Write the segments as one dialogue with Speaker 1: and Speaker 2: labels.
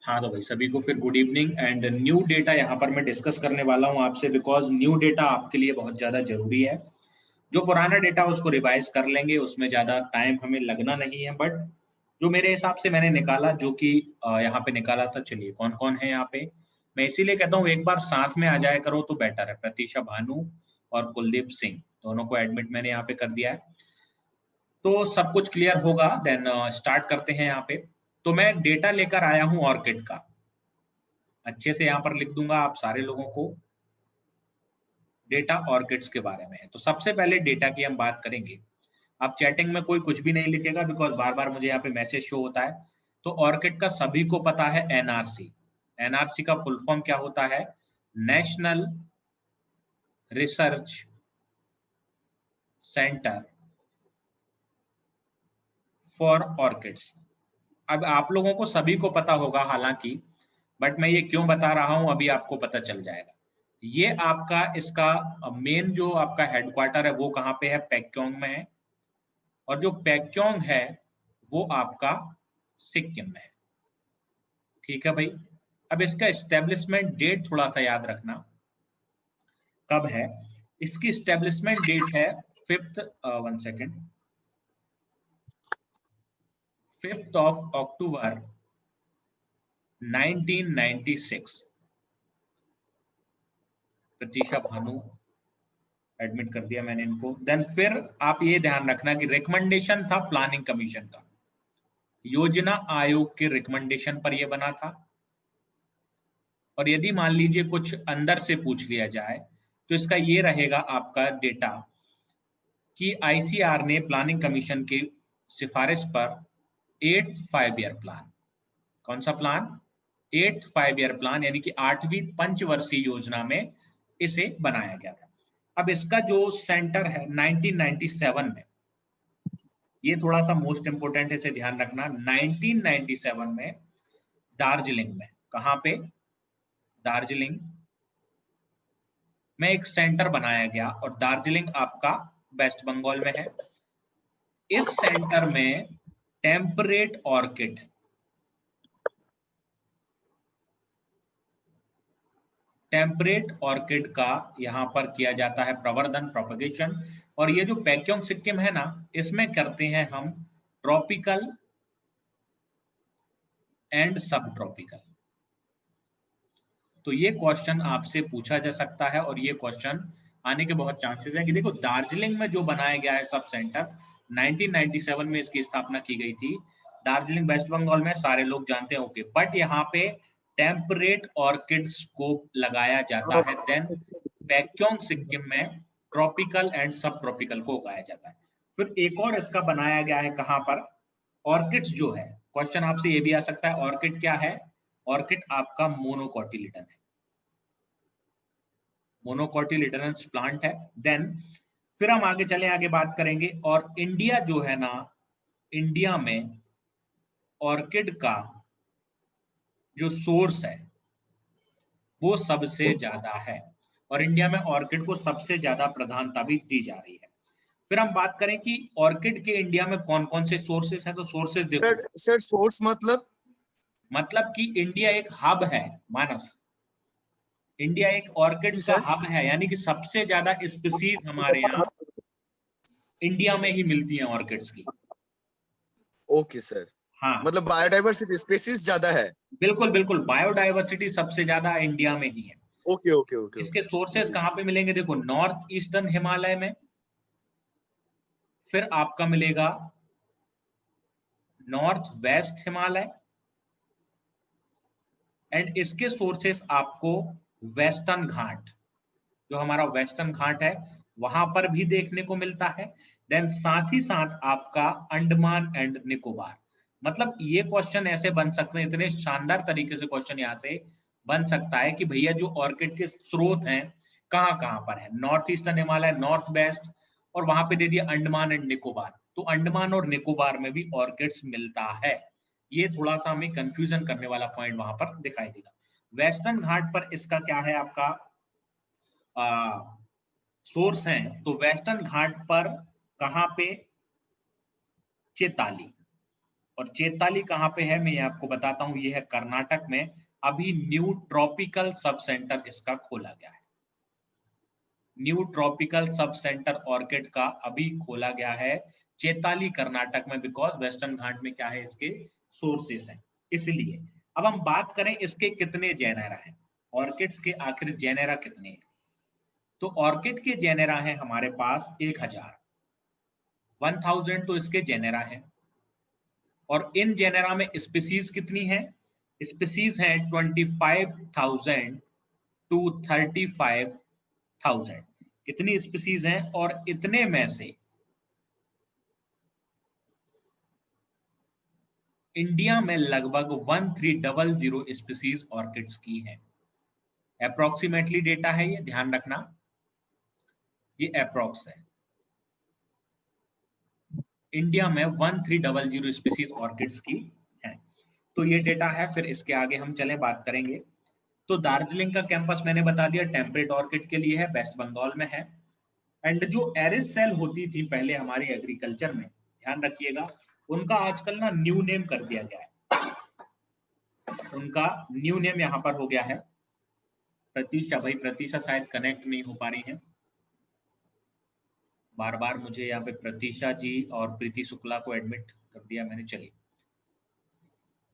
Speaker 1: हाँ तो भाई सभी को फिर good evening and new data यहाँ पर मैं डिस्कस करने वाला हूँ आपसे, बिकॉज न्यू डेटा आपके लिए बहुत ज़्यादा जरूरी है। जो पुराना डेटा उसको रिवाइज कर लेंगे, उसमें ज़्यादा टाइम हमें लगना नहीं है, बट जो मेरे हिसाब से मैंने निकाला, जो कि यहाँ पे निकाला था, चलिए कौन कौन है यहाँ पे। मैं इसीलिए कहता हूँ एक बार साथ में आ जाया करो तो बेटर है। प्रतीशा भानु और कुलदीप सिंह दोनों को एडमिट मैंने यहाँ पे कर दिया है, तो सब कुछ क्लियर होगा। देन स्टार्ट करते हैं यहाँ पे। तो मैं डेटा लेकर आया हूँ ऑर्किड का, अच्छे से यहाँ पर लिख दूंगा आप सारे लोगों को। डेटा ऑर्किड्स के बारे में है, तो सबसे पहले डेटा की हम बात करेंगे। आप चैटिंग में कोई कुछ भी नहीं लिखेगा, बिकॉज बार बार मुझे यहाँ पे मैसेज शो होता है। तो ऑर्किड का सभी को पता है एनआरसी। एनआरसी का फुल फॉर्म क्या होता है? National research centre for orchids. अब आप लोगों को सभी को पता होगा हालांकि, बट मैं ये क्यों बता रहा हूं अभी आपको पता चल जाएगा। ये आपका इसका मेन जो आपका हेडक्वार्टर है वो कहाँ पे है? पैक्योंग में है। और जो पैक्योंग है वो आपका सिक्किम में है। ठीक है भाई। अब इसका एस्टेब्लिशमेंट डेट थोड़ा सा याद रखना, कब है इसकी एस्टेब्लिशमेंट डेट है 5th 1 second 5th of October 1996। Pratisha Bhanu admit कर दिया मैंने इनको। देन फिर आप ये ध्यान रखना कि रिकमेंडेशन था प्लानिंग कमीशन का, योजना आयोग के रिकमेंडेशन पर यह बना था। और यदि मान लीजिए कुछ अंदर से पूछ लिया जाए तो इसका ये रहेगा आपका डेटा कि आईसीआर ने प्लानिंग कमीशन की सिफारिश पर 8th 5 ईयर प्लान, कौन सा प्लान? 8th 5 ईयर प्लान, यानी कि 8वीं पंचवर्षीय योजना में इसे बनाया गया था। अब इसका जो सेंटर है 1997 में, ये थोड़ा सा मोस्ट इंपोर्टेंट है, इसे ध्यान रखना। 1997 में दार्जिलिंग में, कहां पे? दार्जिलिंग में एक सेंटर बनाया गया, और दार्जिलिंग आपका वेस्ट बंगाल में है। इस सेंटर में टेम्परेट ऑर्किड, टेम्परेट ऑर्किड का यहां पर किया जाता है प्रवर्धन, प्रोपगेशन। और ये जो पैक्योंग सिक्किम है ना, इसमें करते हैं हम ट्रॉपिकल एंड सब ट्रॉपिकल। तो ये क्वेश्चन आपसे पूछा जा सकता है, और ये क्वेश्चन आने के बहुत चांसेस हैं कि देखो दार्जिलिंग में जो बनाया गया है सब सेंटर, 1997 में इसकी स्थापना की गई थी। दार्जिलिंग वेस्ट बंगाल में, सारे लोग जानते हैं, ओके। बट यहाँ पे टेम्परेट ऑर्किड्स को लगाया जाता है। देन पैक्योंग सिक्किम में ट्रॉपिकल एंड सब ट्रॉपिकल को उगाया जाता है। फिर एक और इसका बनाया गया है कहां पर? ऑर्किड्स जो है, क्वेश्चन आपसे ये भी आ सकता है, ऑर्किड क्या है? ऑर्किड आपका मोनोकोटिलिडन है, मोनोकोटिलिडनस प्लांट है। देन फिर हम आगे चले, आगे बात करेंगे। और इंडिया जो है ना, इंडिया में ऑर्किड का जो सोर्स है वो सबसे ज्यादा है, और इंडिया में ऑर्किड को सबसे ज्यादा प्रधानता भी दी जा रही है। फिर हम बात करें कि ऑर्किड के इंडिया में कौन कौन से सोर्सेस हैं, तो सोर्सेस देखो।
Speaker 2: सर सोर्स
Speaker 1: मतलब कि इंडिया एक हब है, मानस। इंडिया एक ऑर्किड्स का हब है, यानी कि सबसे ज्यादा स्पीसीज हमारे यहाँ इंडिया में ही मिलती हैं ऑर्किड्स की।
Speaker 2: ओके सर,
Speaker 1: हाँ,
Speaker 2: मतलब बायोडाइवर्सिटी स्पेसीज ज्यादा है।
Speaker 1: बिल्कुल बिल्कुल, बायोडाइवर्सिटी सबसे ज्यादा इंडिया में ही है।
Speaker 2: ओके ओके ओके
Speaker 1: इसके सोर्सेस
Speaker 2: जी।
Speaker 1: कहाँ पे मिलेंगे? देखो, नॉर्थ ईस्टर्न हिमालय में, फिर आपका मिलेगा नॉर्थ वेस्ट हिमालय, एंड इसके सोर्सेस आपको वेस्टर्न घाट, जो हमारा वेस्टर्न घाट है वहां पर भी देखने को मिलता है। देन साथ ही साथ आपका अंडमान एंड निकोबार। मतलब ये क्वेश्चन ऐसे बन सकते हैं, इतने शानदार तरीके से क्वेश्चन यहाँ से बन सकता है कि भैया जो ऑर्किड के स्रोत हैं कहाँ कहाँ पर है? North eastern Himalaya, north west, और वहां पे दे दिया अंडमान एंड निकोबार। तो अंडमान और निकोबार में भी ऑर्किड्स मिलता है। ये थोड़ा सा हमें कंफ्यूजन करने वाला पॉइंट वहां पर दिखाई देगा। वेस्टर्न घाट पर इसका क्या है आपका सोर्स हैं, तो वेस्टर्न घाट पर कहां पे? चेताली। और चेताली कहाँ पे है मैं ये आपको बताता हूँ, ये है कर्नाटक में। अभी न्यू ट्रॉपिकल सब सेंटर इसका खोला गया है, new tropical sub centre orchid का अभी खोला गया है चेताली कर्नाटक में, बिकॉज वेस्टर्न घाट में क्या है इसके सोर्सेस हैं, इसलिए। अब हम बात करें इसके कितने जेनेरा हैं, ऑर्किड्स के आखिर जेनेरा कितने हैं। तो ऑर्किड के जेनेरा हैं हमारे पास 1000 तो इसके जेनेरा हैं, और इन जेनेरा में स्पीसीज कितनी है, स्पीसीज है 25,000 टू 35,000, इतनी स्पीसीज हैं। और इतने में से इंडिया में लगभग 1300 स्पीसीज ऑर्किड्स की है। अप्रोक्सीमेटली डेटा है ये, ध्यान रखना, ये अप्रोक्स है। इंडिया में 1300 स्पीसीज ऑर्किड्स की है, तो ये डेटा है। फिर इसके आगे हम चलें, बात करेंगे। तो दार्जिलिंग का कैंपस मैंने बता दिया टेम्परेट ऑर्किड के लिए है, वेस्ट बंगाल में है। एंड जो एरिस सेल होती थी पहले हमारी एग्रीकल्चर में, ध्यान रखिएगा, उनका आजकल ना न्यू नेम कर दिया गया है, उनका न्यू नेम यहाँ पर हो गया है प्रतीक्षा। भाई प्रतीक्षा शायद कनेक्ट नहीं हो पा रही है, बार बार मुझे यहाँ पे प्रतीक्षा जी और प्रीति शुक्ला को एडमिट कर दिया मैंने। चलिए,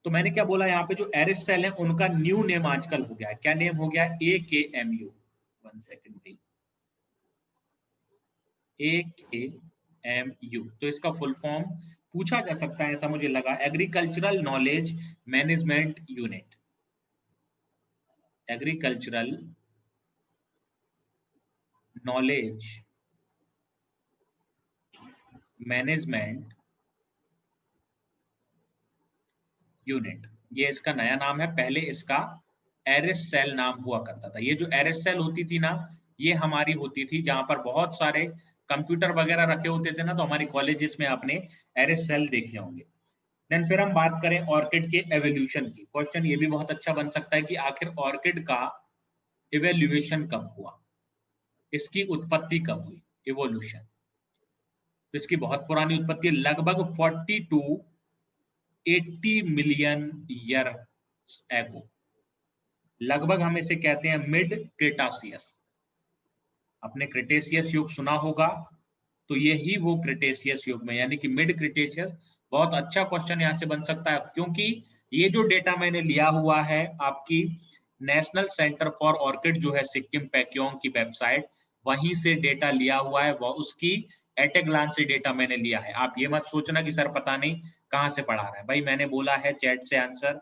Speaker 1: तो मैंने क्या बोला, यहाँ पे जो एरिस सेल है उनका न्यू नेम आजकल हो गया है, क्या नेम हो गया है, AKMU। 1 सेकंड भाई, AKMU, तो इसका फुल फॉर्म पूछा जा सकता है, ऐसा मुझे लगा, agricultural knowledge management unit, agricultural knowledge management unit, ये इसका नया नाम है। पहले इसका एरिस सेल नाम हुआ करता था। ये जो एरिस सेल होती थी ना, ये हमारी होती थी जहां पर बहुत सारे कंप्यूटर वगैरह रखे होते थे ना, तो हमारी कॉलेजेस में आपने एरिस सेल देखे होंगे। देन फिर हम बात करें ऑर्किड के एवोल्यूशन की। क्वेश्चन ये भी बहुत अच्छा बन सकता है कि आखिर ऑर्किड का इवोल्यूशन कब हुआ, इसकी उत्पत्ति कब हुई, इवोल्यूशन। तो इसकी बहुत पुरानी उत्पत्ति है, लगभग 40 to 80 मिलियन ईयर एगो, लगभग हम इसे कहते हैं मिड क्रेटासियस। आपने क्रिटेशियस युग सुना होगा, तो यही वो क्रिटेशियस युग में, यानी कि मिड क्रिटेशियस। बहुत अच्छा क्वेश्चन यहाँ से बन सकता है, क्योंकि ये जो डेटा मैंने लिया हुआ है आपकी नेशनल सेंटर फॉर ऑर्किड जो है सिक्किम पैक्योंग की वेबसाइट, वहीं से डेटा लिया हुआ है, वह उसकी एट ए ग्लांस से डेटा मैंने लिया है। आप ये मत सोचना कि सर पता नहीं कहाँ से पढ़ा रहा है, भाई मैंने बोला है चैट से आंसर।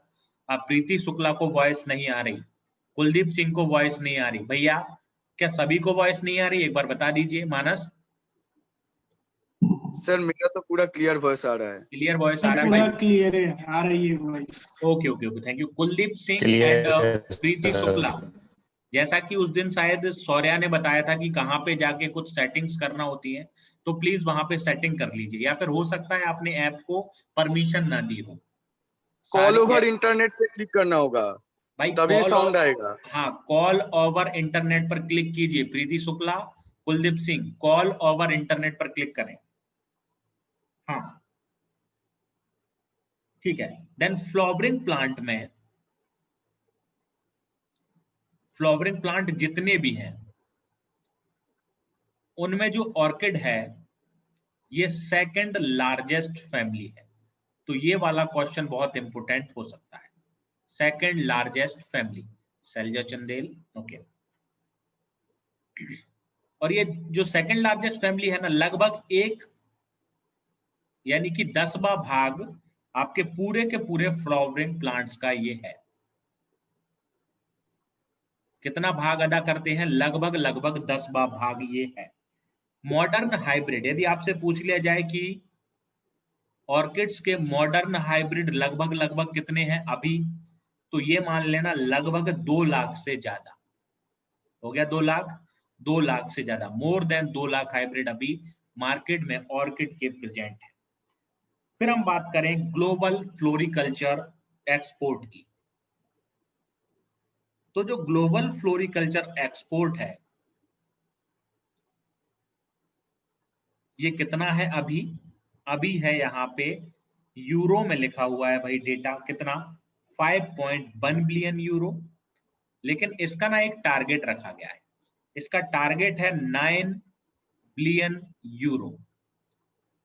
Speaker 1: प्रीति शुक्ला को वॉइस नहीं आ रही, कुलदीप सिंह को वॉइस नहीं आ रही, भैया क्या सभी को वॉइस नहीं आ रही, एक बार बता दीजिए। मानस,
Speaker 2: सर मेरा तो पूरा क्लियर वॉइस आ रहा है।
Speaker 1: क्लियर वॉइस आ रहा है
Speaker 3: पूरा
Speaker 1: भाई?
Speaker 3: क्लियर है, आ रही है voice.
Speaker 1: Okay okay okay, thank you. Kuldeep Singh and
Speaker 4: clear
Speaker 1: Preeti Shukla, जैसा कि उस दिन शायद सौर्या ने बताया था कि कहाँ पे जाके कुछ सेटिंग्स करना होती है, तो प्लीज वहां पे सेटिंग कर लीजिए, या फिर हो सकता है आपने ऐप को परमिशन ना दी हो।
Speaker 2: कॉल
Speaker 1: सारी
Speaker 2: ओवर इंटरनेट पे क्लिक करना होगा,
Speaker 1: भाई
Speaker 2: तभी
Speaker 1: कॉल,
Speaker 2: साउंड आएगा।
Speaker 1: हाँ कॉल ओवर इंटरनेट पर क्लिक कीजिए। Preeti Shukla, Kuldeep Singh, call over internet पर क्लिक करें। हाँ ठीक है। देन फ्लावरिंग प्लांट में, फ्लावरिंग प्लांट जितने भी हैं उनमें जो ऑर्किड है ये सेकंड लार्जेस्ट फैमिली है। तो ये वाला क्वेश्चन बहुत इंपोर्टेंट हो सकता है, second largest family, Selja Chandel, okay. और ये जो सेकंड लार्जेस्ट फैमिली है ना, लगभग एक यानी कि 10वां भाग आपके पूरे के पूरे फ्लावरिंग प्लांट्स का ये है। कितना भाग अदा करते हैं, लगभग लगभग 10वां भाग ये है। मॉडर्न हाइब्रिड, यदि आपसे पूछ लिया जाए कि ऑर्किड्स के मॉडर्न हाइब्रिड लगभग लगभग कितने हैं अभी, तो ये मान लेना लगभग 2 लाख से ज्यादा हो गया। 2 लाख, 2 लाख से ज्यादा, मोर देन 2 लाख हाइब्रिड अभी मार्केट में ऑर्किड के प्रेजेंट है। फिर हम बात करें ग्लोबल फ्लोरिकल्चर एक्सपोर्ट की। तो जो ग्लोबल फ्लोरिकल्चर एक्सपोर्ट है ये कितना है अभी, अभी है यहाँ पे यूरो में लिखा हुआ है भाई डेटा कितना 5.1 बिलियन यूरो, लेकिन इसका ना एक टारगेट रखा गया है, इसका टारगेट है 9 बिलियन यूरो।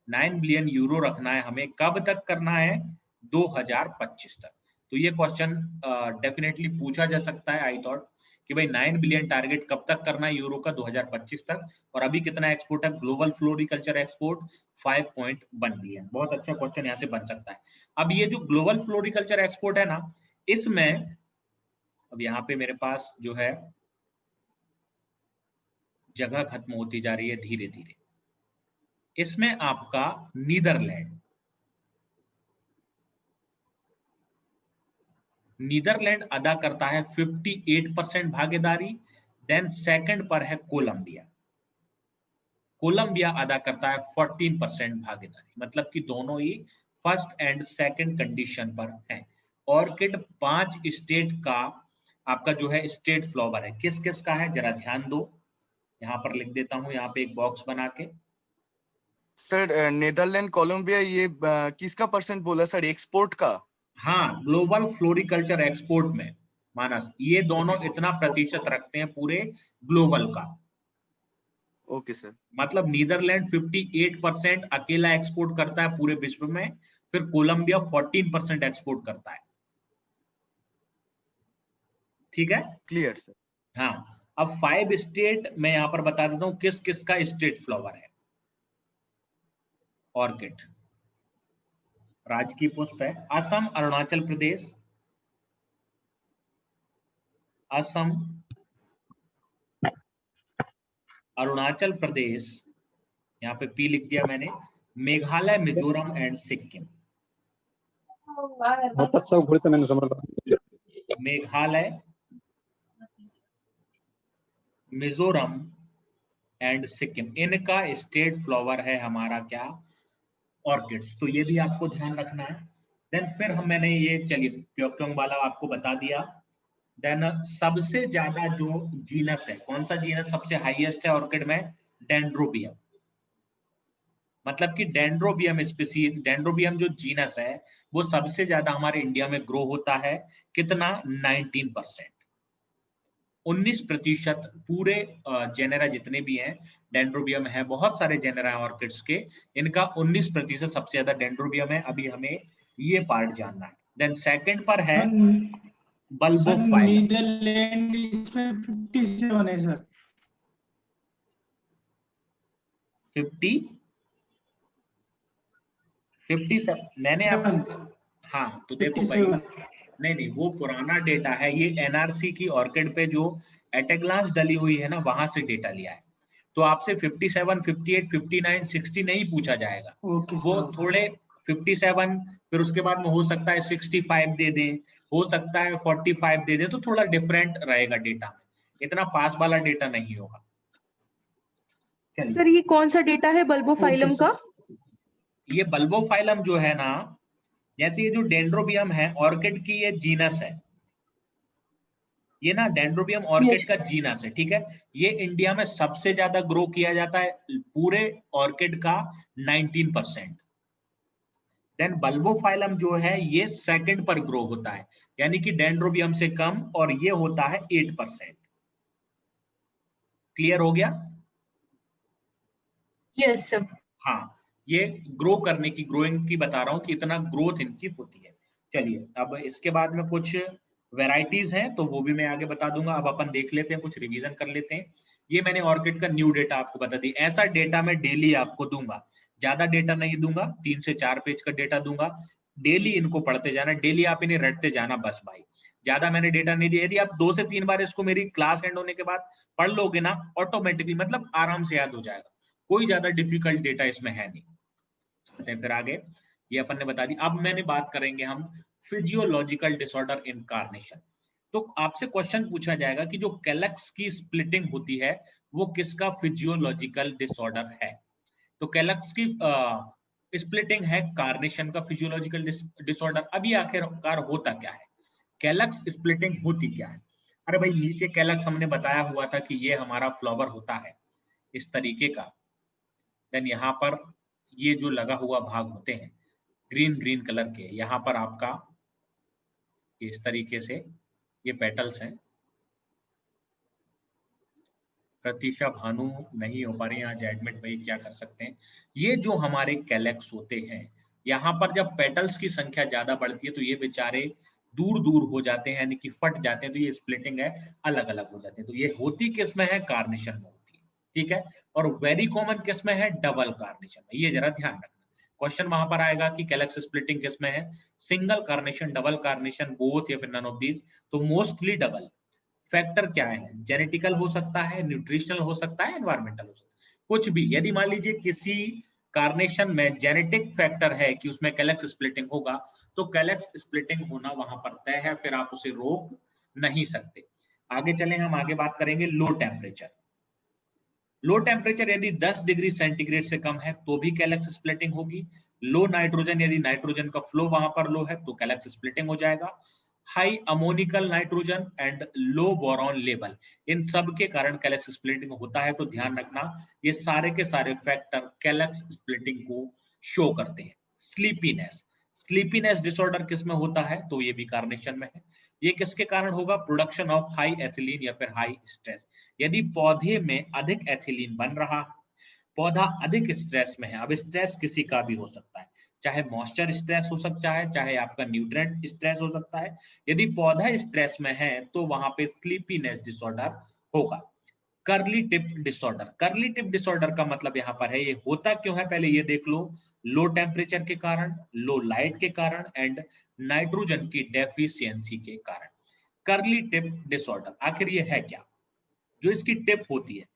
Speaker 1: 9 बिलियन यूरो रखना है हमें, कब तक करना है 2025 तक। तो ये क्वेश्चन डेफिनेटली पूछा जा सकता है, आई थॉट कि भाई 9 बिलियन टारगेट कब तक करना है यूरो का 2025 तक, और अभी कितना एक्सपोर्ट है ग्लोबल फ्लोरिकल्चर एक्सपोर्ट 5.1 बिलियन। बहुत अच्छा क्वेश्चन यहाँ से बन सकता है। अब ये जो ग्लोबल फ्लोरिकल्चर एक्सपोर्ट है ना, इसमें अब यहाँ पे मेरे पास जो है जगह खत्म होती जा रही है धीरे धीरे। इसमें आपका नीदरलैंड अदा करता है 58% भागीदारी। देन सेकंड पर है कोलंबिया, कोलंबिया अदा करता है 14% भागीदारी, मतलब कि दोनों ही फर्स्ट एंड सेकंड कंडीशन पर हैं। ऑर्किड 5 स्टेट का आपका जो है स्टेट फ्लावर है, किस किस का है जरा ध्यान दो, यहाँ पर लिख देता हूं, यहाँ पे एक बॉक्स बना के।
Speaker 2: सर नेदरलैंड कोलंबिया ये किसका परसेंट बोला सर, एक्सपोर्ट का?
Speaker 1: हाँ, ग्लोबल फ्लोरिकल्चर एक्सपोर्ट में मानस ये दोनों
Speaker 2: ओके सर।
Speaker 1: इतना प्रतिशत रखते हैं पूरे ग्लोबल का।
Speaker 2: Okay sir.
Speaker 1: मतलब नीदरलैंड 58% अकेला एक्सपोर्ट करता है पूरे विश्व में, फिर कोलंबिया 14% एक्सपोर्ट करता है। ठीक है,
Speaker 2: क्लियर सर।
Speaker 1: हाँ। अब 5 स्टेट मैं यहां पर बता देता हूं किस किस का स्टेट फ्लावर है। ऑर्किड राजकीय पुष्प है, असम, अरुणाचल प्रदेश, असम, अरुणाचल प्रदेश, यहाँ पे पी लिख दिया मैंने, मेघालय, मिजोरम एंड सिक्किम।
Speaker 4: बहुत अच्छा घुड़ते मैंने समझ रहा।
Speaker 1: मेघालय, मिजोरम एंड सिक्किम, इनका स्टेट फ्लावर है हमारा क्या, ऑर्किड्स। तो ये भी आपको ध्यान रखना है। देन फिर मैंने ये चलिए प्योक्योंग वाला आपको बता दिया। देन सबसे ज्यादा जो जीनस है, कौन सा जीनस सबसे हाईएस्ट है ऑर्किड में, डेंड्रोबियम। मतलब कि डेंड्रोबियम स्पीसीज, डेंड्रोबियम जो जीनस है वो सबसे ज्यादा हमारे इंडिया में ग्रो होता है, कितना 19%, 19% पूरे जेनेरा जितने भी हैं डेंड्रोबियम है, बहुत सारे जेनेरा है ऑर्किड्स के, इनका 19% सबसे ज्यादा डेंड्रोबियम है। अभी हमें ये पार्ट जानना है। देन सेकंड पर है बल्बोफाइलम।
Speaker 3: नीदरलैंड इसमें 57 है सर।
Speaker 1: 57 मैंने आपको, हाँ तो देखो भाई,
Speaker 3: 57
Speaker 1: नहीं वो पुराना डेटा है, ये एनआरसी की ऑर्किड पे जो एट ए ग्लांस डली हुई है ना, वहां से डेटा लिया है। तो आपसे 57, 58, 59, 60 नहीं पूछा जाएगा,
Speaker 3: ओके
Speaker 1: वो
Speaker 3: सर।
Speaker 1: थोड़े 57 फिर उसके बाद में हो सकता है 65 दे दें, हो सकता है 45 दे दें, तो थोड़ा डिफरेंट रहेगा डेटा में, इतना पास वाला डेटा नहीं होगा।
Speaker 5: सर ये कौन सा डेटा है बल्बोफाइलम का?
Speaker 1: ये बल्बोफाइलम जो है ना, जैसे ये जो डेंड्रोबियम है ऑर्किड की ये जीनस है, ये ना डेंड्रोबियम ऑर्किड का जीनस है, ठीक है। ये इंडिया में सबसे ज्यादा ग्रो किया जाता है पूरे ऑर्किड का 19%। देन बल्बोफाइलम जो है ये सेकंड पर ग्रो होता है, यानी कि डेंड्रोबियम से कम, और ये होता है 8%। क्लियर हो गया?
Speaker 5: Yes sir.
Speaker 1: हाँ, ये ग्रो करने की, ग्रोइंग की बता रहा हूँ कि इतना ग्रोथ इनकी होती है। चलिए अब इसके बाद में कुछ वेराइटीज हैं तो वो भी मैं आगे बता दूंगा। अब अपन देख लेते हैं, कुछ रिवीजन कर लेते हैं। ये मैंने ऑर्किड का न्यू डेटा आपको बता दी, ऐसा डेटा मैं डेली आपको दूंगा, ज्यादा डेटा नहीं दूंगा, 3 से 4 पेज का डेटा दूंगा। डेली इनको पढ़ते जाना, डेली आप इन्हें रटते जाना बस भाई, ज्यादा मैंने डेटा नहीं दिया। यदि आप 2 से 3 बार इसको मेरी क्लास एंड होने के बाद पढ़ लोगे ना, ऑटोमेटिकली मतलब आराम से याद हो जाएगा, कोई ज्यादा डिफिकल्ट डेटा इसमें है नहीं। फिर आगे ये अपन ने बता दी। अब मैंने बात करेंगे हम फिजियोलॉजिकल डिसऑर्डर इन कार्नेशन। तो आपसे क्वेश्चन पूछा जाएगा कि जो कैलक्स की स्प्लिटिंग होती है वो किसका फिजियोलॉजिकल डिसऑर्डर है। तो कैलक्स की स्प्लिटिंग है कार्नेशन का फिजियोलॉजिकल डिसऑर्डर। अभी आखिरकार होता क्या है, कैलक्स स्प्लिटिंग होती क्या है? अरे भाई नीचे कैलक्स हमने बताया हुआ था कि ये हमारा फ्लावर होता है इस तरीके का। देन यहाँ पर ये जो लगा हुआ भाग होते हैं, ग्रीन ग्रीन कलर के, यहाँ पर आपका इस तरीके से ये पेटल्स हैं। प्रतीक्षा भानु नहीं हो पा रही है आज एडमिट, भाई क्या कर सकते हैं। ये जो हमारे कैलेक्स होते हैं, यहाँ पर जब पेटल्स की संख्या ज्यादा बढ़ती है तो ये बेचारे दूर दूर हो जाते हैं, यानी कि फट जाते हैं, तो ये स्प्लिटिंग है, अलग अलग हो जाते हैं। तो ये होती किस में है? कार्नेशन में होती है, ठीक है। और वेरी कॉमन किस में है? डबल कार्नेशन में। ये जरा ध्यान रखना, क्वेश्चन वहां पर आएगा कि कैलेक्स स्प्लिटिंग किस में है, single carnation, double carnation, both या फिर नन ऑफ दीज। तो मोस्टली डबल। फैक्टर क्या है? जेनेटिकल हो सकता है, न्यूट्रिशनल हो सकता है, एनवायरमेंटल हो सकता है, कुछ भी। यदि मान लीजिए किसी कार्नेशन में जेनेटिक फैक्टर है कि उसमें कैलेक्स स्प्लिटिंग होगा, तो कैलेक्स स्प्लिटिंग होना वहां पर तय है, फिर आप उसे रोक नहीं सकते। आगे चलें, हम आगे बात करेंगे लो टेम्परेचर। लो टेम्परेचर यदि 10 डिग्री सेंटीग्रेड से कम है तो भी कैलेक्स स्प्लिटिंग होगी। लो नाइट्रोजन, यदि नाइट्रोजन का फ्लो वहां पर लो है तो कैलेक्स स्प्लिटिंग हो जाएगा। High ammoniacal nitrogen and low boron level, इन सब के कारण कैलेक्स स्प्लिटिंग होता है। तो ध्यान रखना, ये सारे के सारे फैक्टर कैलेक्स स्प्लिटिंग को शो करते हैं। स्लीपीनेस, स्लीपीनेस डिसऑर्डर किसमें होता है? तो ये भी कार्नेशन में है। ये किसके कारण होगा? प्रोडक्शन ऑफ हाई एथिलीन या फिर हाई स्ट्रेस। यदि पौधे में अधिक एथिलीन बन रहा, पौधा अधिक स्ट्रेस में है। अब स्ट्रेस किसी का भी हो सकता है, चाहे मॉइस्चर स्ट्रेस हो सकता है, चाहे आपका न्यूट्रिएंट स्ट्रेस हो सकता है। यदि पौधा स्ट्रेस में है तो वहां पे स्लीपीनेस डिसऑर्डर होगा। Curly tip disorder, curly tip disorder का मतलब यहाँ पर है, ये होता क्यों है पहले ये देख लो। लो टेम्परेचर के कारण, लो लाइट के कारण एंड नाइट्रोजन की डेफिशिएंसी के कारण। कर्ली टिप डिसऑर्डर आखिर ये है क्या? जो इसकी टिप होती है,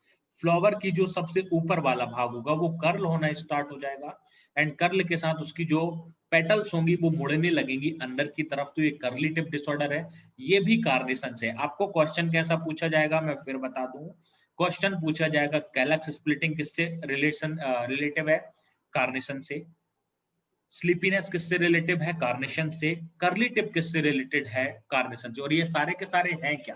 Speaker 1: फ्लावर की जो सबसे ऊपर वाला भाग होगा वो कर्ल होना स्टार्ट हो जाएगा, एंड कर्ल के साथ उसकी जो पेटल्स होंगी वो मुड़ने लगेंगी अंदर की तरफ। तो ये कर्ली टिप डिसऑर्डर है, ये भी कार्नेशन से। आपको क्वेश्चन कैसा पूछा जाएगा मैं फिर बता दूं, क्वेश्चन पूछा जाएगा कैलेक्स स्प्लिटिंग किससे रिलेटिव है? कार्नेशन से। स्लीपीनेस किससे रिलेटिव है? कार्नेशन से। कर्ली टिप किससे रिलेटेड है? कार्नेशन से। और ये सारे के सारे हैं क्या?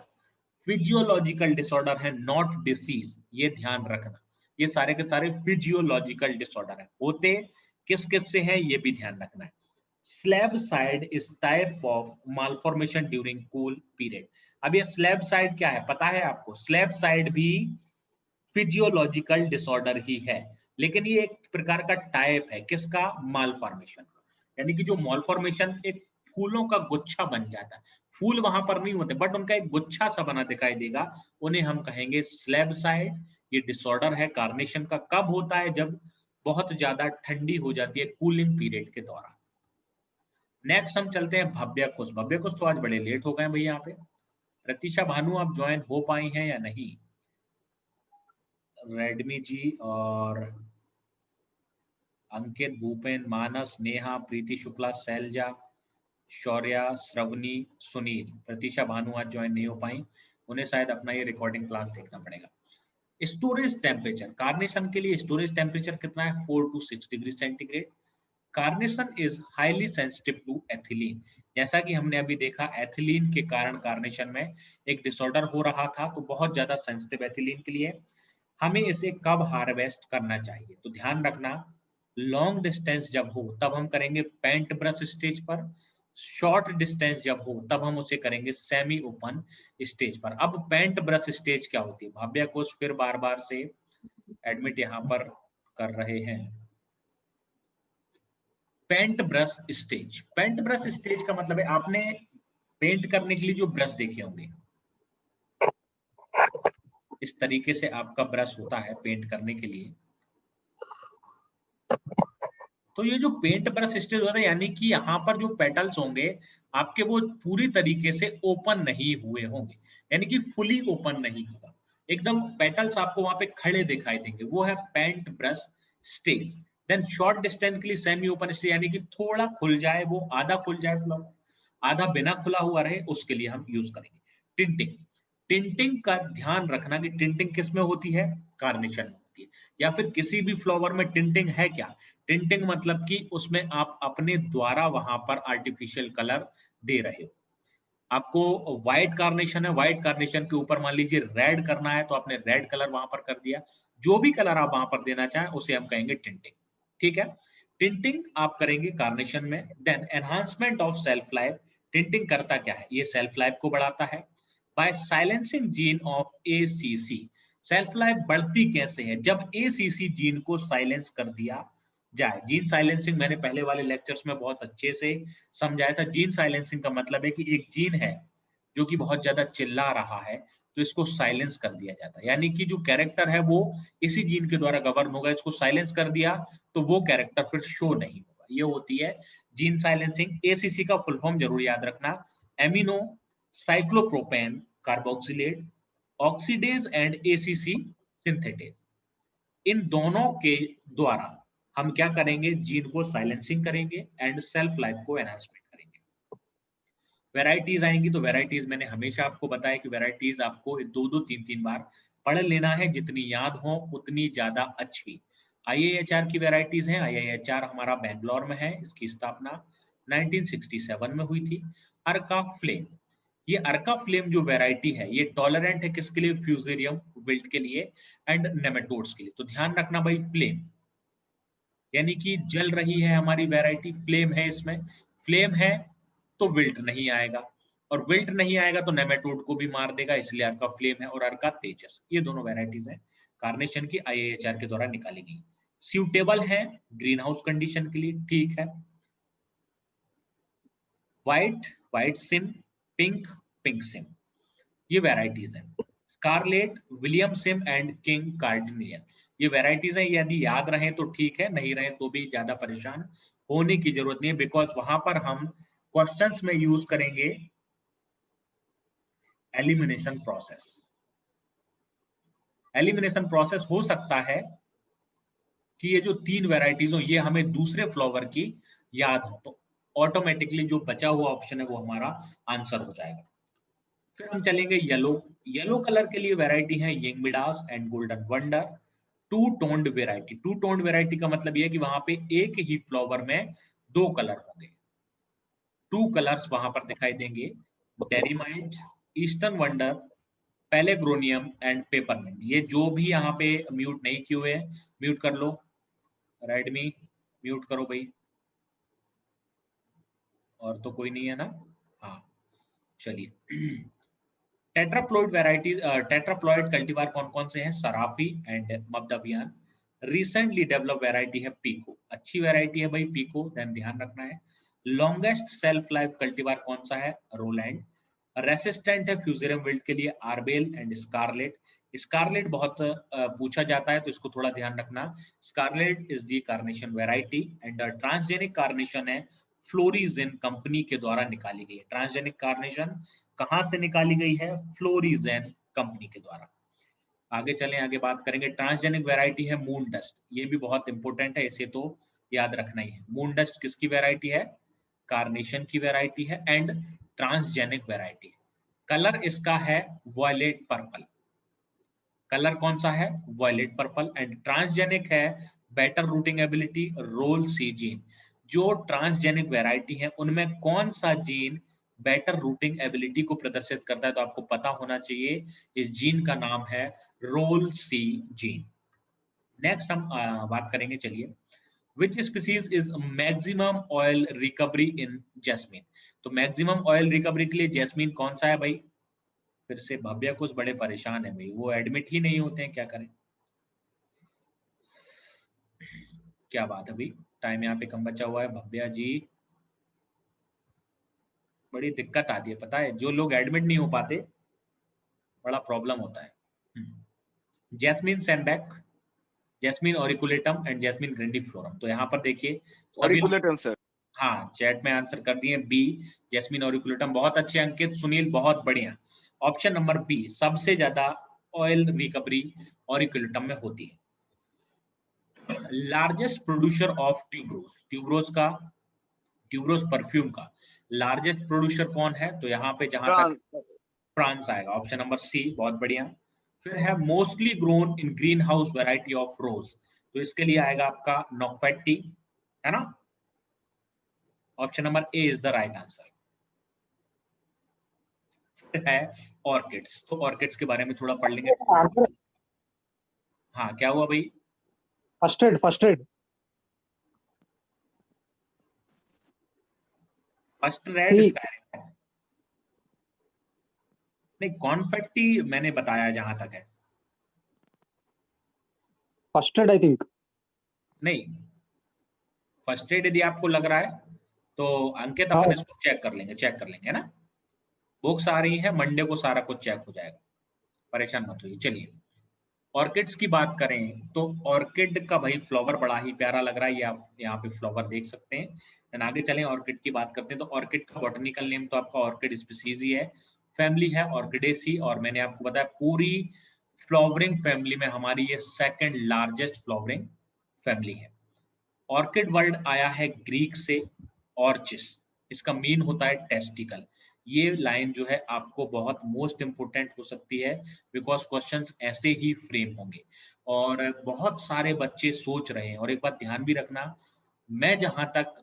Speaker 1: फिजियोलॉजिकल डिसऑर्डर है, नॉट डिसीज, ये ध्यान रखना। ये सारे के सारे फिजियोलॉजिकल डिसऑर्डर है, होते किस किस से हैं ये भी ध्यान रखना है। Slab side is type of malformation during cool period. अब ये स्लैब साइड क्या है पता है आपको? स्लैब साइड भी फिजियोलॉजिकल डिसऑर्डर ही है, लेकिन ये एक प्रकार का टाइप है किसका? मालफॉर्मेशन का। यानी कि जो मालफॉर्मेशन एक फूलों का गुच्छा बन जाता है, फूल वहां पर नहीं होते बट उनका एक गुच्छा सा बना दिखाई देगा, उन्हें हम कहेंगे स्लैब साइड। ये डिसऑर्डर है कार्नेशन का। कब होता है? जब बहुत ज्यादा ठंडी हो जाती है कूलिंग पीरियड के दौरान। नेक्स्ट हम चलते हैं भव्य कुश। भव्य कुश तो आज बड़े लेट हो गए भाई यहाँ पे। प्रतीक्षा भानु आप ज्वाइन हो पाई हैं या नहीं? रेडमी जी और अंकित, भूपेन, मानस, नेहा, प्रीति शुक्ला, शैलजा, शौर्या, श्रवणी, सुनील। प्रतीक्षा भानु आज ज्वाइन नहीं हो पाई, उन्हें शायद अपना ये रिकॉर्डिंग क्लास देखना पड़ेगा। स्टोरेज टेम्परेचर, कार्नेशन के लिए स्टोरेज टेम्परेचर कितना है? 4 to 6 degree centigrade. Carnation is highly sensitive to ethylene. जैसा कि हमने अभी देखा, एथिलीन के कारण कार्नेशन में एक डिसऑर्डर हो रहा था, तो बहुत ज्यादा सेंसिटिव एथिलीन के लिए। हमें इसे कब हार्वेस्ट करना चाहिए? तो ध्यान रखना, लॉन्ग डिस्टेंस जब हो तब हम करेंगे पेंट ब्रश स्टेज पर, शॉर्ट डिस्टेंस जब हो तब हम उसे करेंगे सेमी ओपन स्टेज पर। अब पेंट ब्रश स्टेज क्या होती है? भाव्या कोश फिर बार बार से एडमिट यहाँ पर कर रहे हैं। Paint brush stage, paint brush stage का मतलब है आपने पेंट करने के लिए जो ब्रश देखे होंगे, इस तरीके से आपका ब्रश होता है पेंट करने के लिए। तो ये जो पेंट ब्रश स्टेज होता है, यानी कि यहाँ पर जो पेटल्स होंगे आपके वो पूरी तरीके से ओपन नहीं हुए होंगे, यानी कि फुली ओपन नहीं होगा, एकदम पेटल्स आपको वहां पे खड़े दिखाई देंगे, वो है paint brush stage. Then short distance के लिए सेमी ओपन स्टेज, यानी कि थोड़ा खुल जाए, वो आधा खुल जाए फ्लावर, आधा बिना खुला हुआ रहे, उसके लिए हम यूज करेंगे। टिंटिंग, टिंटिंग का ध्यान रखना कि टिंटिंग किसमें होती है? कार्नेशन में होती है। या फिर किसी भी फ्लावर में टिंटिंग है क्या? टिंटिंग मतलब कि उसमें आप अपने द्वारा वहां पर आर्टिफिशियल कलर दे रहे हो। आपको व्हाइट कार्नेशन है, व्हाइट कार्नेशन के ऊपर मान लीजिए रेड करना है तो आपने रेड कलर वहां पर कर दिया। जो भी कलर आप वहां पर देना चाहें उसे हम कहेंगे टिंटिंग, ठीक है। टिंटिंग आप करेंगे कार्नेशन में। Then enhancement of shelf life, tinting करता क्या है, ये सेल्फ लाइफ को बढ़ाता है। By silencing gene of ACC, shelf life बढ़ती कैसे है, जब ACC जीन को साइलेंस कर दिया जाए। जीन साइलेंसिंग मैंने पहले वाले लेक्चर्स में बहुत अच्छे से समझाया था। जीन साइलेंसिंग का मतलब है कि एक जीन है जो कि बहुत ज्यादा चिल्ला रहा है, तो इसको साइलेंस कर दिया जाता है, यानी कि जो कैरेक्टर है वो इसी जीन के द्वारा गवर्न होगा। इसको साइलेंस कर दिया तो वो कैरेक्टर फिर शो नहीं होगा। ये होती है जीन साइलेंसिंग। ACC का फुल फॉर्म जरूर याद रखना, amino cyclopropane carboxylate oxidase and ACC synthetase. इन दोनों के द्वारा हम क्या करेंगे, जीन को साइलेंसिंग करेंगे एंड सेल्फ लाइफ को एनहांसमेंट करेंगे। वैरायटीज आएंगी तो वैरायटीज मैंने हमेशा आपको बताया कि वैरायटीज आपको 2-2, 3-3 बार पढ़ लेना है, जितनी याद हो उतनी ज्यादा अच्छी। IIHR की वैरायटीज हैं। IIHR हमारा बेंगलोर में है, इसकी स्थापना 1967 में हुई थी। अर्का फ्लेम, ये अर्का फ्लेम जो वैरायटी है ये टॉलरेंट है किसके लिए, फ्यूजेरियम विल्ट के लिए एंड नेमेटोड्स के लिए। तो ध्यान रखना भाई, फ्लेम यानी कि जल रही है हमारी वैरायटी, फ्लेम है इसमें। फ्लेम है तो विल्ट नहीं आएगा, और विल्ट नहीं आएगा तो नेमेटोड को भी मार देगा, इसलिए अर्का फ्लेम है। और अर्का तेजस, ये दोनों वैरायटीज हैं कार्नेशन की, IIHR के द्वारा निकाली गई। सूटेबल है ग्रीन हाउस कंडीशन के लिए, ठीक है। व्हाइट सिम, पिंक सिम, ये वैरायटीज हैं। Scarlet, William sim and king cardinal, ये वैरायटीज हैं। यदि याद रहे तो ठीक है, नहीं रहे तो भी ज्यादा परेशान होने की जरूरत नहीं है, बिकॉज वहां पर हम क्वेश्चंस में यूज करेंगे एलिमिनेशन प्रोसेस। एलिमिनेशन प्रोसेस हो सकता है कि ये जो 3 वैरायटीज हो ये हमें दूसरे फ्लावर की याद हो, तो ऑटोमेटिकली जो बचा हुआ ऑप्शन है वो हमारा आंसर हो जाएगा। फिर हम चलेंगे येलो कलर के लिए वैरायटी है young Midas and golden wonder. Two toned variety का मतलब यह है कि वहां पे एक ही फ्लावर में 2 कलर होंगे, 2 कलर्स वहां पर दिखाई देंगे। डेरिमाइट, ईस्टर्न वंडर, पैलेग्रोनियम एंड पेपरमिंट। ये जो भी यहाँ पे म्यूट नहीं किए हुए हैं म्यूट कर लो, रेडमी म्यूट करो भाई, और तो कोई नहीं है ना, हाँ चलिए। टेट्राप्लॉइड वैरायटीज, टेट्राप्लॉइड कल्टीवार कौन कौन से हैं, सराफी एंड मब्दावियान। रिसेंटली डेवलप वैरायटी है पीको, अच्छी वैरायटी है भाई पीको, देन ध्यान रखना है। लॉन्गेस्ट सेल्फ लाइफ कल्टीवार कौन सा है, रोलैंड। रेसिस्टेंट है फ्यूजेरियम विल्ट के लिए, आर्बेल एंड स्कारलेट। स्कारलेट बहुत पूछा जाता है तो इसको थोड़ा ध्यान रखना। Scarlet is the carnation variety and transgenic carnation है फ्लोरिजेन कंपनी के द्वारा निकाली गई है। ट्रांसजेनिक कार्नेशन कहां से निकाली गई है, फ्लोरिजेन कंपनी के द्वारा। आगे चलें, आगे बात करेंगे। ट्रांसजेनिक वैरायटी है मून डस्ट, ये भी बहुत इंपॉर्टेंट है, इसे तो याद रखना ही है। मून डस्ट किसकी वैरायटी है, कार्नेशन की वैरायटी है एंड ट्रांसजेनिक वैरायटी। कलर इसका है वॉयलेट पर्पल, कलर कौन सा है, वॉयलेट पर्पल। एंड ट्रांसजेनिक है बेटर रूटिंग एबिलिटी, रोल सी जीन। जो ट्रांसजेनिक वैरायटी है उनमें कौन सा जीन बेटर रूटिंग एबिलिटी को प्रदर्शित करता है, तो आपको पता होना चाहिए इस जीन का नाम है रोल सी जीन। नेक्स्ट हम बात करेंगे, चलिए, which species is maximum oil recovery in jasmine। तो मैक्सिमम ऑयल रिकवरी के लिए जैस्मीन कौन सा है भाई, फिर से भव्या कुछ बड़े परेशान है भाई, वो एडमिट ही नहीं होते हैं, क्या करें, क्या बात है भाई, टाइम यहाँ पे कम बचा हुआ है भव्या जी, बड़ी दिक्कत आती है पता है, जो लोग एडमिट नहीं हो पाते बड़ा प्रॉब्लम होता है। Jasmine sambac, jasmine auriculatum and jasmine grandiflorum. तो यहाँ पर देखिए सभी,
Speaker 2: सर।
Speaker 1: हाँ चैट में आंसर कर दिए बी, जैस्मिन ऑरिकुलेटम। बहुत अच्छे अंकित, सुनील बहुत बढ़िया। ऑप्शन नंबर बी, सबसे ज्यादा ऑयल रिकवरी ऑरिकुलेटम में होती है। Largest producer of tuberose, tuberose perfume का लार्जेस्ट प्रोड्यूसर कौन है, तो यहाँ पे जहां तक फ्रांस आएगा, ऑप्शन नंबर सी, बहुत बढ़िया। फिर है mostly grown in green house variety of रोज, तो इसके लिए आएगा आपका नॉकफेटी, है ना, option number A is the right answer. है ऑर्किड्स, तो ऑर्किड्स के बारे में थोड़ा पढ़ लेंगे। हाँ क्या हुआ भाई,
Speaker 4: फर्स्ट एड
Speaker 1: फर्स्ट रेड
Speaker 4: सी
Speaker 1: स्काई, नहीं कॉन्फेक्टी मैंने बताया जहां तक है,
Speaker 4: फर्स्ट एड आई थिंक।
Speaker 1: नहीं फर्स्ट एड यदि आपको लग रहा है तो अंकित
Speaker 4: हाँ
Speaker 1: अपन इसको चेक कर लेंगे ना, बुक्स आ रही है मंडे को सारा कुछ चेक हो जाएगा, परेशान मत होइए। चलिए ऑर्किड्स की बात करें तो ऑर्किड का भाई फ्लावर बड़ा ही प्यारा लग रहा है, ये आप यहाँ पे फ्लावर देख सकते हैं। देन आगे चलें ऑर्किड की बात करते हैं, तो ऑर्किड का बॉटनिकल नेम तो आपका ऑर्किड स्पीसीज ही है, फैमिली है ऑर्किडेसी, और मैंने आपको बताया पूरी फ्लावरिंग फैमिली में हमारी ये सेकंड लार्जेस्ट फ्लावरिंग फैमिली है। ऑर्किड वर्ड आया है ग्रीक से ऑर्चिस, इसका मीन होता है टेस्टिकल। ये लाइन जो है आपको बहुत मोस्ट इंपोर्टेंट हो सकती है, बिकॉज क्वेश्चंस ऐसे ही फ्रेम होंगे और बहुत सारे बच्चे सोच रहे हैं। और एक बात ध्यान भी रखना, मैं जहां तक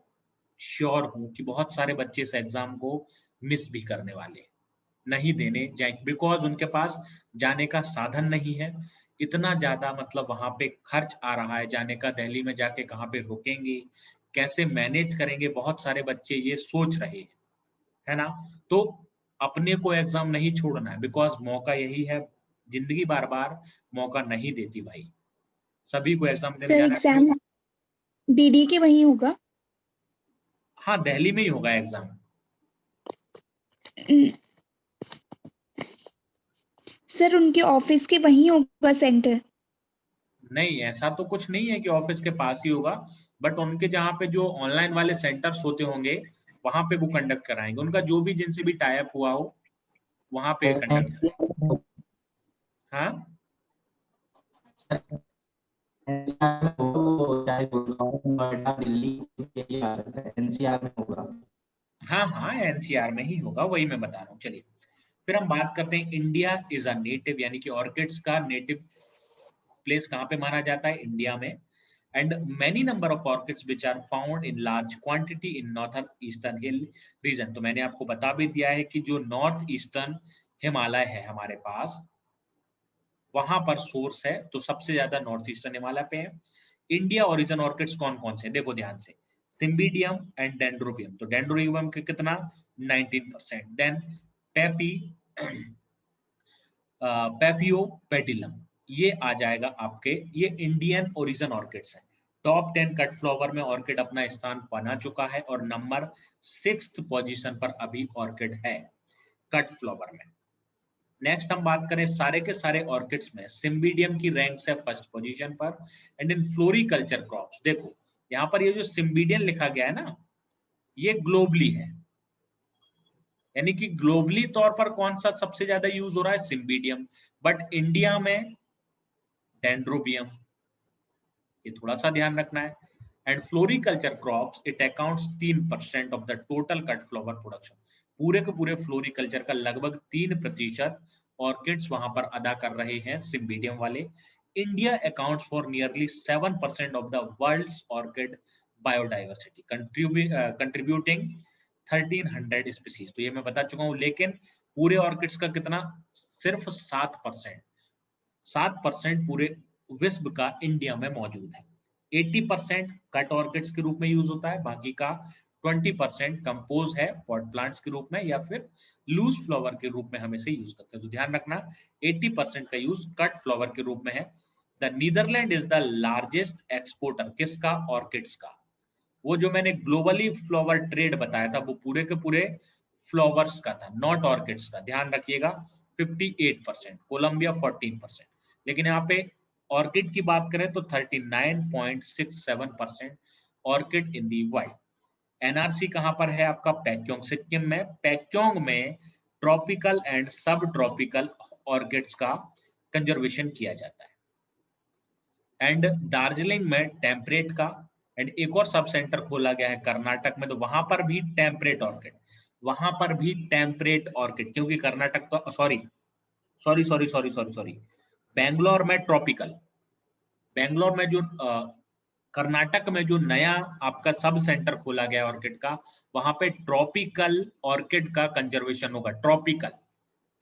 Speaker 1: श्योर हूं कि बहुत सारे बच्चे इस एग्जाम को मिस भी करने वाले हैं, नहीं देने जाए, बिकॉज उनके पास जाने का साधन नहीं है, इतना ज्यादा मतलब वहां पे खर्च आ रहा है जाने का, दिल्ली में जाके कहाँ पे रुकेंगे, कैसे मैनेज करेंगे, बहुत सारे बच्चे ये सोच रहे हैं, है ना। तो अपने को एग्जाम नहीं छोड़ना है, बिकॉज मौका यही है, जिंदगी बार बार मौका नहीं देती भाई, सभी को एग्जाम देने
Speaker 6: सर
Speaker 1: जाना है।
Speaker 6: एग्जाम बीडी के वहीं होगा?
Speaker 1: हाँ दिल्ली में ही होगा एग्जाम।
Speaker 6: सर उनके ऑफिस के वहीं होगा सेंटर?
Speaker 1: नहीं ऐसा तो कुछ नहीं है कि ऑफिस के पास ही होगा, बट उनके जहाँ पे जो ऑनलाइन वाले सेंटर्स होते होंगे वहां पे वो कंडक्ट कराएंगे, उनका जो भी जिनसे भी टाई अप हुआ हो वहां पे कंडक्ट कराएंगे। हाँ
Speaker 7: एनसीआर में होगा।
Speaker 1: हाँ हाँ एनसीआर में ही होगा, वही मैं बता रहा हूँ। चलिए फिर हम बात करते हैं, इंडिया इज अ नेटिव, यानी कि ऑर्किड्स का नेटिव प्लेस कहाँ पे माना जाता है, इंडिया में। And many number of orchids which are found in large quantity in northern eastern hill region. तो मैंने आपको बता भी दिया है कि जो नॉर्थ ईस्टर्न हिमालय है हमारे पास, वहां पर सोर्स है, तो सबसे ज्यादा नॉर्थ ईस्टर्न हिमालय पे है। इंडिया ओरिजिन ऑर्किड्स कौन कौन से, देखो ध्यान से, सिम्बिडियम एंड डेंड्रोबियम, तो डेंड्रोबियम के कितना 19%, देन पेपी पेपियोपेटिलम, ये आ जाएगा आपके, ये इंडियन ओरिजिन ऑर्किड्स है। टॉप 10 कट फ्लावर में ऑर्किड अपना स्थान बना चुका है और नंबर 6th पोजीशन पर अभी ऑर्किड है कट फ्लावर में। नेक्स्ट हम बात करें सारे के सारे ऑर्किड्स में, सिम्बिडियम की रैंक है फर्स्ट पोजीशन पर। एंड इन फ्लोरिकल्चर क्रॉप्स, देखो यहाँ पर ये जो सिम्बिडियम लिखा गया है ना, ये ग्लोबली है, यानी कि ग्लोबली तौर पर कौन सा सबसे ज्यादा यूज हो रहा है, सिम्बिडियम, बट इंडिया में डेंड्रोबियम, ये थोड़ा सा ध्यान रखना है। And floriculture crops it accounts 3% of the total cut flower production, पूरे के पूरे फ्लोरिकल्चर का लगभग 3% ऑर्किड्स वहां पर अदा कर रहे हैं सिम्बिडियम वाले। India accounts for nearly 7% of the world's orchid biodiversity, contributing 1300 species, तो ये मैं बता चुका हूं, लेकिन पूरे ऑर्किड्स का कितना, सिर्फ 7%, 7% पूरे विश्व का इंडिया में मौजूद है। 80% कट ऑर्किड्स के रूप में यूज होता है, बाकी का 20% कंपोज है पॉट प्लांट्स के रूप में या फिर लूज फ्लावर के रूप में हम इसे यूज करते हैं। तो ध्यान रखना 80% का यूज कट फ्लावर के रूप में है। The Netherlands is the largest exporter, किसका, ऑर्किड्स का। वो जो मैंने ग्लोबली फ्लावर ट्रेड बताया था वो पूरे के पूरे फ्लावर्स का था, नॉट ऑर्किड्स का, ध्यान रखिएगा। 58%, कोलंबिया 14%, लेकिन यहाँ पे ऑर्किड की बात करें तो 39.67% orchid in the world. NRC कहां पर है आपका, पैक्योंग सिक्किम में। पैक्योंग में ट्रॉपिकल एंड सब ट्रॉपिकल ऑर्किड्स का कंजर्वेशन किया जाता है। एंड दार्जिलिंग में टेम्परेट का, एंड एक और सब सेंटर खोला गया है कर्नाटक में, तो वहां पर भी टेम्परेट ऑर्किड, वहां पर भी टेम्परेट ऑर्किड, क्योंकि कर्नाटक तो सॉरी बेंगलोर में ट्रॉपिकल, बेंगलोर में जो कर्नाटक में जो नया आपका सब सेंटर खोला गया ऑर्किड का, वहां पे ट्रॉपिकल ऑर्किड का कंजर्वेशन होगा, ट्रॉपिकल,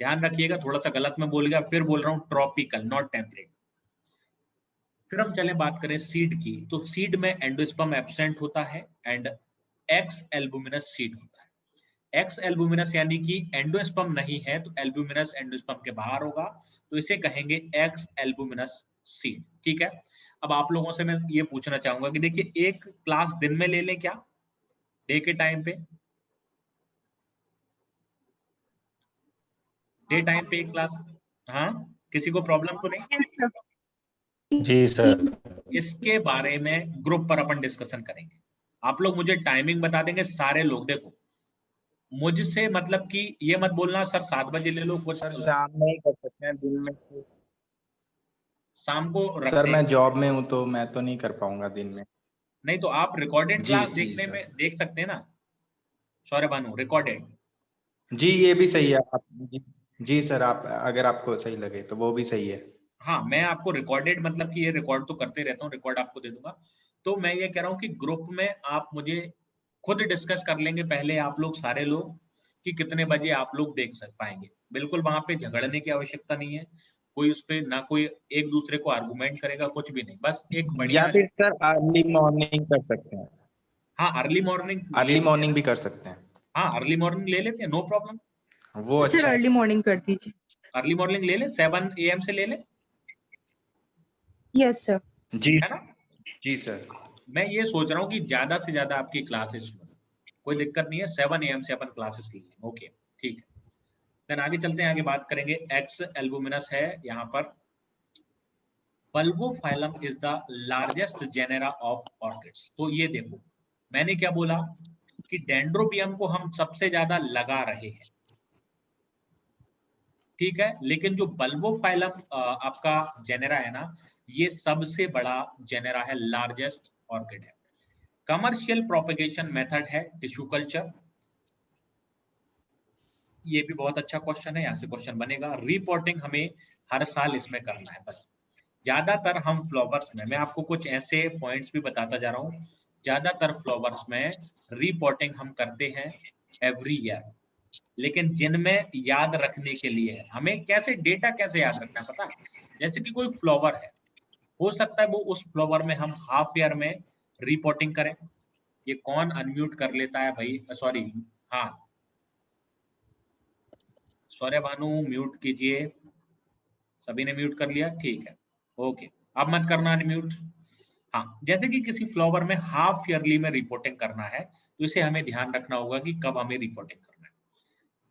Speaker 1: ध्यान रखिएगा, थोड़ा सा गलत में बोल गया, फिर बोल रहा हूँ ट्रॉपिकल नॉट टेम्परेट। फिर हम चले बात करें सीड की, तो सीड में एंडोस्पर्म एब्सेंट होता है एंड एक्स एल्बुमिनस सीड होता है। एक्स एल्बुमिनस यानी कि एंडोस्पर्म नहीं है तो एल्बुमिनस एंडोस्पर्म के बाहर होगा, तो इसे कहेंगे एक्स एल्बुमिनस सीड। ठीक है, अब आप लोगों से मैं ये पूछना चाहूंगा कि देखिए एक क्लास दिन में ले लें क्या, डे के टाइम पे, डे टाइम पे एक क्लास, हाँ किसी को प्रॉब्लम तो नहीं?
Speaker 8: जी सर।
Speaker 1: इसके बारे में ग्रुप पर अपन डिस्कशन करेंगे। आप लोग मुझे टाइमिंग बता देंगे सारे लोग। देखो मुझसे मतलब कि ये मत बोलना सर 7 बजे ले लो, कुछ
Speaker 9: सर शाम में ही कर सकते हैं, दिन में
Speaker 1: शाम को रख
Speaker 9: सर
Speaker 1: दें।
Speaker 9: मैं जॉब में हूँ तो मैं तो नहीं कर पाऊंगा दिन में।
Speaker 1: नहीं तो आप रिकॉर्डेड
Speaker 9: जी,
Speaker 1: क्लास
Speaker 9: जी,
Speaker 1: देखने
Speaker 9: सर।
Speaker 1: में देख सकते हैं ना सौरभ भानु, रिकॉर्डेड।
Speaker 9: जी ये भी सही है आप जी सर, आप अगर आपको सही लगे तो वो भी सही है।
Speaker 1: हाँ मैं आपको रिकॉर्डेड मतलब कि ये रिकॉर्ड तो करते रहता हूँ, रिकॉर्ड आपको दे दूंगा। तो मैं ये कह रहा हूँ कि ग्रुप में आप मुझे खुद डिस्कस कर लेंगे पहले आप लोग सारे लोग कि कितने बजे आप लोग देख सक पाएंगे। बिल्कुल वहां पे झगड़ने की आवश्यकता नहीं है, कोई उस पे ना कोई एक दूसरे को आर्गुमेंट करेगा, कुछ भी नहीं, बस एक
Speaker 9: या
Speaker 1: बढ़िया।
Speaker 9: फिर सर अर्ली मॉर्निंग कर सकते हैं।
Speaker 1: हाँ अर्ली मॉर्निंग
Speaker 9: भी कर सकते हैं।
Speaker 1: हाँ अर्ली मॉर्निंग ले लेते हैं, नो प्रॉब्लम।
Speaker 9: वो अच्छा
Speaker 5: सर
Speaker 9: है।
Speaker 5: अर्ली मॉर्निंग कर दीजिए।
Speaker 1: अर्ली मॉर्निंग ले ले, 7 AM से ले ले,
Speaker 5: यस सर।
Speaker 9: जी
Speaker 1: है ना?
Speaker 9: जी सर।
Speaker 1: मैं ये सोच रहा हूँ कि ज्यादा से ज्यादा आपकी क्लासेस हो, कोई दिक्कत नहीं है, 7 AM से अपन क्लासेस ले लेंगे। ओके ठीक है, देन आगे चलते हैं, आगे बात करेंगे। एक्स एल्बुमिनस है यहाँ पर। Bulbophyllum is the largest genera of orchids. तो ये देखो मैंने क्या बोला कि डेंड्रोबियम को हम सबसे ज्यादा लगा रहे हैं, ठीक है, लेकिन जो बल्बोफाइलम आपका जेनेरा है ना, ये सबसे बड़ा जेनेरा है, लार्जेस्ट ऑर्किड है। कमर्शियल प्रोपेगेशन मेथड है टिश्यू कल्चर। ये भी बहुत अच्छा क्वेश्चन है, यहाँ से क्वेश्चन बनेगा। रिपोर्टिंग हमें हर साल इसमें करना है बस। ज्यादातर हम फ्लावर्स में, मैं आपको कुछ ऐसे पॉइंट्स भी बताता जा रहा हूँ, ज्यादातर फ्लावर्स में रिपोर्टिंग हम करते हैं एवरी ईयर, लेकिन जिनमें याद रखने के लिए है हमें कैसे डेटा कैसे याद रखना है पता है? जैसे कि कोई फ्लावर है, हो सकता है वो उस फ्लावर में हम हाफ ईयर में रिपोर्टिंग करें। ये कौन अनम्यूट कर लेता है भाई, सॉरी, हाँ सौर्य भानु म्यूट कीजिए, सभी ने म्यूट कर लिया, ठीक है ओके, अब मत करना अनम्यूट। हाँ जैसे कि किसी फ्लावर में हाफ ईयरली में रिपोर्टिंग करना है तो इसे हमें ध्यान रखना होगा कि कब हमें रिपोर्टिंग करना है।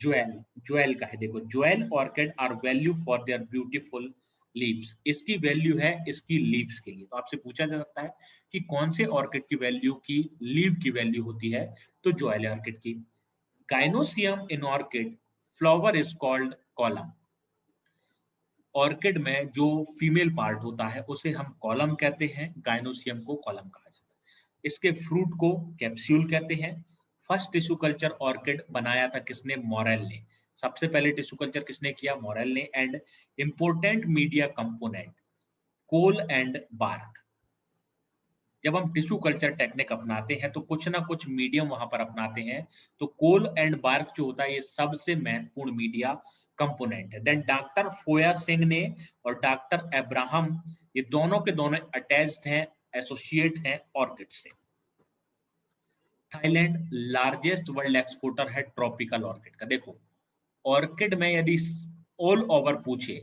Speaker 1: ज्वेल का है, देखो jewel orchid are value for their beautiful leaves. इसकी वैल्यू है इसकी लीव्स के लिए। तो आपसे पूछा जा सकता है कि कौन से ऑर्किड की वैल्यू की लीव की वैल्यू होती है, तो ज्वेल ऑर्किड की। Gynoecium in orchid flower is called column. Orchid में जो फीमेल पार्ट होता है उसे हम कॉलम कहते हैं, गाइनोसियम को कॉलम कहा जाता है। इसके फ्रूट को कैप्सूल कहते हैं। फर्स्ट टिश्यू कल्चर ऑर्किड बनाया था किसने? मॉरेल ने। सबसे पहले टिश्यू कल्चर किसने किया? मॉरेल ने। And important media component coal and bark. जब हम टिश्यू कल्चर टेक्निक अपनाते हैं तो कुछ ना कुछ मीडियम वहां पर अपनाते हैं, तो कोल एंड बार्क जो होता है ये सबसे महत्वपूर्ण मीडिया कंपोनेंट है। देन डॉक्टर फोया सिंह ने और डॉक्टर अब्राहम, ये दोनों के दोनों अटैच्ड हैं, एसोसिएट हैं ऑर्किड से। थाईलैंड लार्जेस्ट वर्ल्ड एक्सपोर्टर है ट्रॉपिकल ऑर्किड का। देखो ऑर्किड में यदि ऑल ओवर पूछे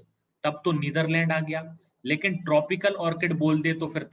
Speaker 1: तब तो नीदरलैंड आ गया, लेकिन ट्रॉपिकल ऑर्किड बोल दे तो फिर